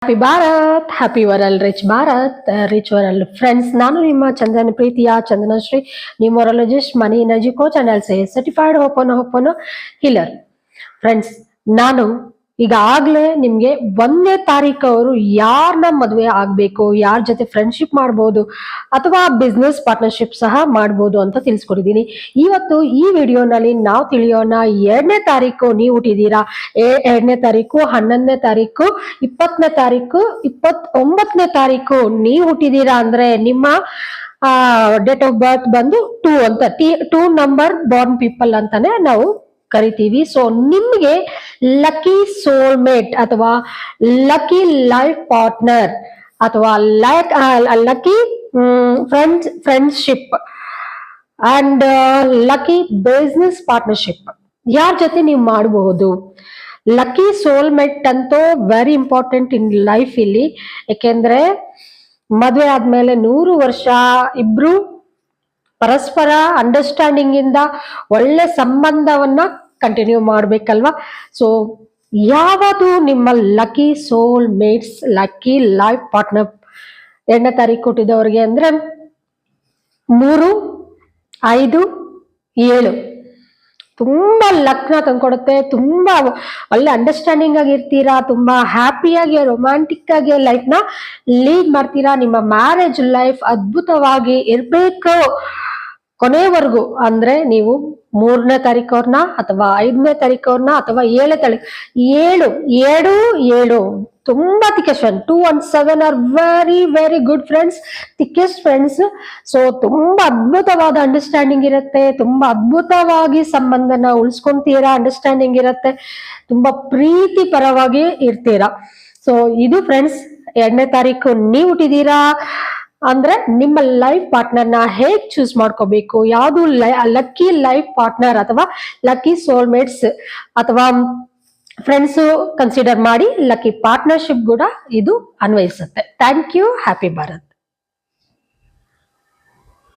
Happy Bharat, happy world, rich Bharat, rich world. Friends, ನಾನು ನಿಮ್ಮ ಚಂದನ ಪ್ರೀತಿಯ Chandanashree, numerologist, money energy coach and also certified ಹೋಪನೋ healer. Friends, ನಾನು ಈಗಾಗ್ಲೇ ನಿಮ್ಗೆ 1ನೇ ತಾರೀಕು ಅವರು ಯಾರನ್ನ ಮದುವೆ ಆಗ್ಬೇಕು, ಯಾರ ಜೊತೆ ಫ್ರೆಂಡ್ಶಿಪ್ ಮಾಡ್ಬೋದು ಅಥವಾ ಬಿಸ್ನೆಸ್ ಪಾರ್ಟ್ನರ್ಶಿಪ್ ಸಹ ಮಾಡ್ಬೋದು ಅಂತ ತಿಳಿಸ್ಕೊಟ್ಟಿದ್ದೀನಿ. ಇವತ್ತು ಈ ವಿಡಿಯೋನಲ್ಲಿ ನಾವು ತಿಳಿಯೋಣ 2ನೇ ತಾರೀಕು ನೀವು ಹುಟ್ಟಿದೀರಾ, 2ನೇ ತಾರೀಕು, 11ನೇ ತಾರೀಕು, 20ನೇ ತಾರೀಕು, 29ನೇ ತಾರೀಕು ನೀವು ಹುಟ್ಟಿದೀರಾ ಅಂದ್ರೆ ನಿಮ್ಮ ಡೇಟ್ ಆಫ್ ಬರ್ತ್ ಬಂದು 2 ಅಂತ, 2 ನಂಬರ್ ಬಾರ್ನ್ ಪೀಪಲ್ ಅಂತಾನೆ ನಾವು ಕರಿತೀವಿ. ಸೊ ನಿಮ್ಗೆ ಲಕ್ಕಿ ಸೋಲ್ಮೇಟ್ ಅಥವಾ ಲಕ್ಕಿ ಲೈಫ್ ಪಾರ್ಟ್ನರ್ ಅಥವಾ lucky friendship and lucky business partnership ಯಾರ ಜೊತೆ ನೀವು ಮಾಡಬಹುದು. ಲಕ್ಕಿ ಸೋಲ್ಮೇಟ್ ಅಂತೂ ವೆರಿ ಇಂಪಾರ್ಟೆಂಟ್ ಇನ್ ಲೈಫ್ ಇಲ್ಲಿ. ಯಾಕೆಂದ್ರೆ ಮದುವೆ ಆದ್ಮೇಲೆ 100 ವರ್ಷ ಇಬ್ರು ಪರಸ್ಪರ ಅಂಡರ್ಸ್ಟ್ಯಾಂಡಿಂಗ್ ಇಂದ ಒಳ್ಳೆ ಸಂಬಂಧವನ್ನ ಕಂಟಿನ್ಯೂ ಮಾಡ್ಬೇಕಲ್ವಾ. ಸೊ ಯಾವುದು ನಿಮ್ಮ ಲಕ್ಕಿ ಸೋಲ್ ಮೇಟ್ಸ್, ಲಕ್ಕಿ ಲೈಫ್ ಪಾರ್ಟ್ನರ್ 2ನೇ ತಾರೀಕು ಹುಟ್ಟಿದವ್ರಿಗೆ ಅಂದ್ರೆ 3, 5, 7 ತುಂಬಾ ಲಕ್ನ ತಂದ್ಕೊಡುತ್ತೆ. ತುಂಬಾ ಒಳ್ಳೆ ಅಂಡರ್ಸ್ಟ್ಯಾಂಡಿಂಗ್ ಆಗಿರ್ತೀರಾ, ತುಂಬಾ ಹ್ಯಾಪಿಯಾಗಿ ರೊಮ್ಯಾಂಟಿಕ್ ಆಗಿ ಲೈಫ್ ನ ಲೀಡ್ ಮಾಡ್ತೀರಾ. ನಿಮ್ಮ ಮ್ಯಾರೇಜ್ ಲೈಫ್ ಅದ್ಭುತವಾಗಿ ಇರ್ಬೇಕು ಕೊನೆವರೆಗೂ. ಅಂದ್ರೆ ನೀವು 3ನೇ ತಾರೀಕು ಅವ್ರನ್ನ ಅಥವಾ 5ನೇ ತಾರೀಕು ಅವ್ರನ್ನ ಅಥವಾ 7ನೇ ತಾರೀಕು 7 ತುಂಬಾ thickest friend. 2 and 7 are very very good friends, thickest friends. So ತುಂಬಾ ಅದ್ಭುತವಾದ ಅಂಡರ್ಸ್ಟ್ಯಾಂಡಿಂಗ್ ಇರುತ್ತೆ, ತುಂಬಾ ಅದ್ಭುತವಾಗಿ ಸಂಬಂಧನ ಉಳಿಸ್ಕೊಂತೀರಾ, ಅಂಡರ್ಸ್ಟ್ಯಾಂಡಿಂಗ್ ಇರುತ್ತೆ, ತುಂಬಾ ಪ್ರೀತಿ ಪರವಾಗಿ ಇರ್ತೀರಾ. ಸೊ ಇದು ಫ್ರೆಂಡ್ಸ್, 2ನೇ ತಾರೀಕು ನೀವು ಹುಟ್ಟಿದೀರಾ ಅಂದ್ರೆ ನಿಮ್ಮ ಲೈಫ್ ಪಾರ್ಟ್ನರ್ ನ ಹೇಗ್ ಚೂಸ್ ಮಾಡ್ಕೋಬೇಕು, ಯಾವುದು ಲಕ್ಕಿ ಲೈಫ್ ಪಾರ್ಟ್ನರ್ ಅಥವಾ ಲಕ್ಕಿ ಸೋಲ್ಮೇಟ್ಸ್ ಅಥವಾ ಫ್ರೆಂಡ್ಸ್ ಕನ್ಸಿಡರ್ ಮಾಡಿ ಲಕ್ಕಿ ಪಾರ್ಟ್ನರ್ಶಿಪ್ ಕೂಡ ಇದು ಅನ್ವಯಿಸುತ್ತೆ. Thank you. ಹ್ಯಾಪಿ ಭಾರತ್.